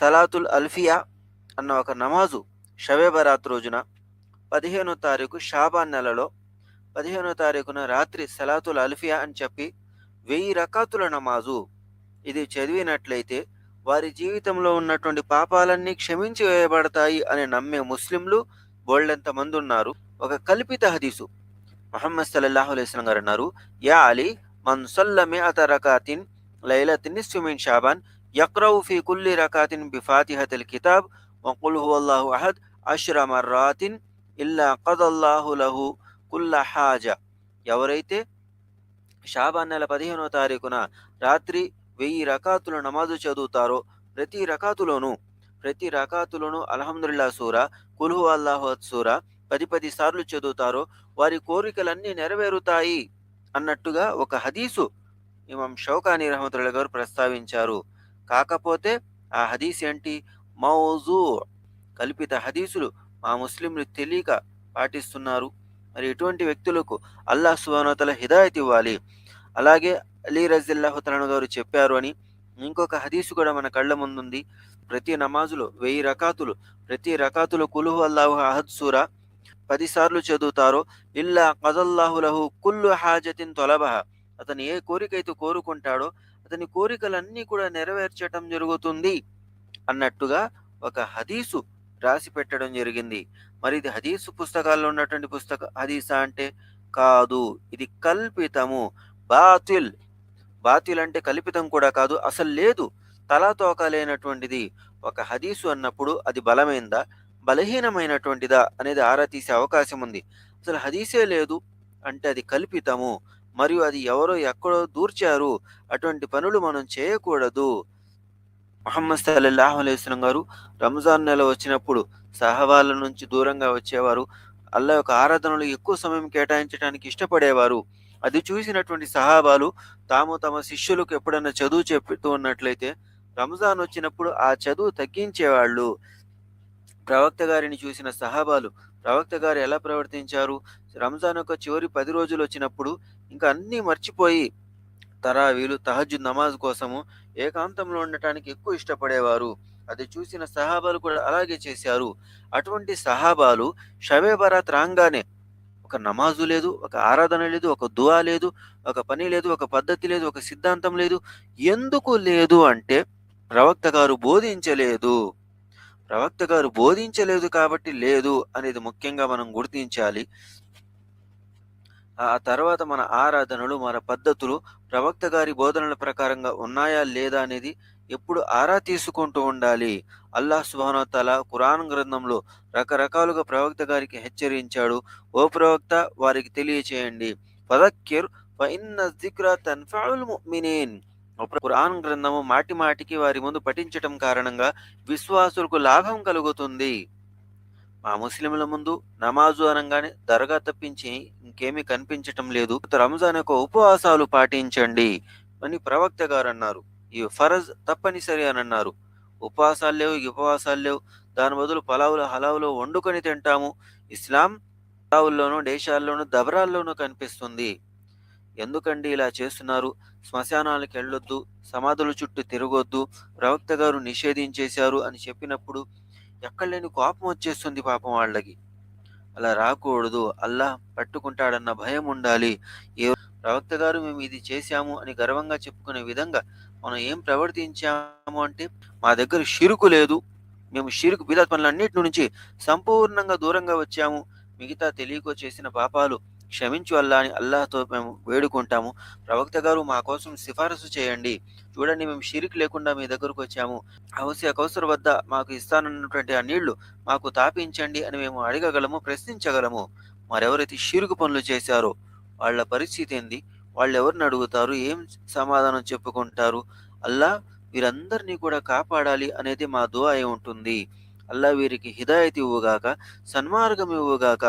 సలాతుల్ అల్ఫియా అన్న ఒక నమాజు షబే బరాత్ రోజున 15వ తారీఖు షాబాన్ నెలలో 15వ తారీఖున రాత్రి సలాతుల్ అల్ఫియా అని చెప్పి 1000 రకాతుల నమాజు. ఇది చదివినట్లయితే వారి జీవితంలో ఉన్నటువంటి పాపాలన్నీ క్షమించి వేయబడతాయి అని నమ్మే ముస్లింలు బోల్డంత మంది ఉన్నారు. ఒక కల్పిత హదీసు ముహమ్మద్ సల్లల్లాహు అలైహి వసల్లం గారు అన్నారు, యా అలీ మన్ సల్ల మిఅత రకాతిన్ లైలతిన్ నిస్ఫి మిన్ షాబాన్ యక్రౌ ఫీ కుల్లి రకాతిన్ బిఫాతిహతిల్ కితాబ్ వ ఖుల్ హువల్లాహు అహద్ 10 మర్రాతిన్ ఇల్లా ఖదల్లాహు లహు కుల్ల హాజ. ఎవరైతే షాబాన్ నెల 15వ తారీఖున రాత్రి 1000 రకాతుల నమాజు చదువుతారో ప్రతి రకాతులోను అల్హమ్దులిల్లా సూరా, కుల్ హువల్లాహు అహద్ సూరా 10 సార్లు చదువుతారో వారి కోరికలన్నీ నెరవేరుతాయి అన్నట్టుగా ఒక హదీసు ఇమాం షౌకానీ రహమతుల్లాహి గారు ప్రస్తావించారు. కాకపోతే ఆ హదీస్ ఏంటి? మౌజూ, కల్పిత హదీసులు మా ముస్లింలు తెలియక పాటిస్తున్నారు. మరి ఇటువంటి వ్యక్తులకు అల్లాహ్ సుబ్హానహు వ తఆలా హిదాయత్ ఇవ్వాలి. అలాగే అలీ రజియల్లాహు తఆలా గారు చెప్పారు అని ఇంకొక హదీసు కూడా మన కళ్ళ ముందుంది. ప్రతి నమాజులో 1000 రకాతులు, ప్రతి రకాతులు కుల్ హువల్లాహు అహద్ సూరా 10 సార్లు చదువుతారో ఇల్లా ఖదల్లాహు లహు కుల్లు హాజతిన్ తొలబహ, అతను ఏ కోరికైతే కోరుకుంటాడో అతని కోరికలన్నీ కూడా నెరవేర్చటం జరుగుతుంది అన్నట్టుగా ఒక హదీసు రాసి పెట్టడం జరిగింది. మరి ఇది హదీసు పుస్తకాల్లో ఉన్నటువంటి హదీసా అంటే కాదు, ఇది కల్పితము. బాతిల్ అంటే కల్పితం కూడా కాదు, అసలు లేదు, తలాతోక లేనటువంటిది. ఒక హదీసు అన్నప్పుడు అది బలమైందా బలహీనమైనటువంటిదా అనేది ఆరా తీసే అవకాశం ఉంది. అసలు హదీసే లేదు అంటే అది కల్పితము, మరియు అది ఎవరో ఎక్కడో దూర్చారు, అటువంటి పనులు మనం చేయకూడదు. ముహమ్మద్ సల్లల్లాహు అలైహి వసల్లం గారు రంజాన్ నెల వచ్చినప్పుడు సహవాళ్ళ నుంచి దూరంగా వచ్చేవారు. అల్లా యొక్క ఆరాధనలు ఎక్కువ సమయం కేటాయించడానికి ఇష్టపడేవారు. అది చూసినటువంటి సహాబాలు తాము తమ శిష్యులకు ఎప్పుడైనా చదువు చెప్తూ ఉన్నట్లయితే రంజాన్ వచ్చినప్పుడు ఆ చదువు తగ్గించేవాళ్ళు. ప్రవక్త గారిని చూసిన సహాబాలు ప్రవక్త గారు ఎలా ప్రవర్తించారు? రంజాన్ యొక్క చివరి 10 రోజులు వచ్చినప్పుడు ఇంకా అన్నీ మర్చిపోయి తరావీలు, తహజ్జుద్ నమాజ్ కోసము ఏకాంతంలో ఉండటానికి ఎక్కువ ఇష్టపడేవారు. అది చూసిన సహాబాలు కూడా అలాగే చేశారు. అటువంటి సహాబాలు షబే బరాత్ రాంగానే ఒక నమాజు లేదు, ఒక ఆరాధన లేదు, ఒక దుఆ లేదు, ఒక పని లేదు, ఒక పద్ధతి లేదు, ఒక సిద్ధాంతం లేదు. ఎందుకు లేదు అంటే ప్రవక్త గారు బోధించలేదు కాబట్టి లేదు అనేది ముఖ్యంగా మనం గుర్తించాలి. ఆ తర్వాత మన ఆరాధనలు, మన పద్ధతులు ప్రవక్త గారి బోధనల ప్రకారంగా ఉన్నాయా లేదా అనేది ఎప్పుడు ఆరా తీసుకుంటూ ఉండాలి. అల్లాహ్ సుబ్హానహు వ తఆలా ఖురాన్ గ్రంథంలో రకరకాలుగా ప్రవక్త గారికి హెచ్చరించాడు. ఓ ప్రవక్త, వారికి తెలియచేయండి. ఫదక్కిర్ ఫఇన్న జిక్రా తన్ఫఉల్ ముమినీన్. ఖురాన్ గ్రంథము మాటి మాటికి వారి ముందు పఠించటం కారణంగా విశ్వాసులకు లాభం కలుగుతుంది. మా ముస్లింల ముందు నమాజు అనగానే దర్గా తప్పించి ఇంకేమీ కనిపించటం లేదు. రంజాన్ యొక్క ఉపవాసాలు పాటించండి అని ప్రవక్త గారు అన్నారు. ఈ ఫరజ్ తప్పనిసరి అని అన్నారు. ఉపవాసాలు లేవు. దాని బదులు పలావులు హలావులు వండుకొని తింటాము. ఇస్లాం పలావుల్లోనూ, దేశాల్లోనూ, దబరాల్లోనూ కనిపిస్తుంది. ఎందుకండి ఇలా చేస్తున్నారు? శ్మశానాలకు వెళ్ళొద్దు, సమాధుల చుట్టూ తిరగొద్దు, ప్రవక్త గారు నిషేధించేశారు అని చెప్పినప్పుడు ఎక్కడ లేని కోపం వచ్చేస్తుంది పాపం వాళ్ళకి. అలా రాకూడదు. అల్లాహ్ పట్టుకుంటాడన్న భయం ఉండాలి. ఏ ప్రవక్త గారు మేము ఇది చేశాము అని గర్వంగా చెప్పుకునే విధంగా మనం ఏం ప్రవర్తించాము అంటే మా దగ్గర షిరుకు లేదు, మేము షిరుకు బిదత్ పనులన్నిటి నుంచి సంపూర్ణంగా దూరంగా వచ్చాము, మిగతా తెలియకో చేసిన పాపాలు క్షమించు అల్లా అని అల్లాహ్తో మేము వేడుకుంటాము. ప్రవక్త గారు మా కోసం సిఫారసు చేయండి, చూడండి మేము షిరిక్ లేకుండా మీ దగ్గరకు వచ్చాము, కౌసర్ వద్ద మాకు ఇస్తానన్నటువంటి ఆ నీళ్లు మాకు తాపించండి అని మేము అడగగలము, ప్రశ్నించగలము. మరెవరైతే షిరుకు పనులు చేశారో వాళ్ళ పరిస్థితి ఏంది? వాళ్ళు ఎవరిని అడుగుతారు? ఏం సమాధానం చెప్పుకుంటారు? అల్లా వీరందరినీ కూడా కాపాడాలి అనేది మా దుఆ అయి ఉంటుంది. అల్లా వీరికి హిదాయత్ ఇవ్వుగాక, సన్మార్గం ఇవ్వుగాక.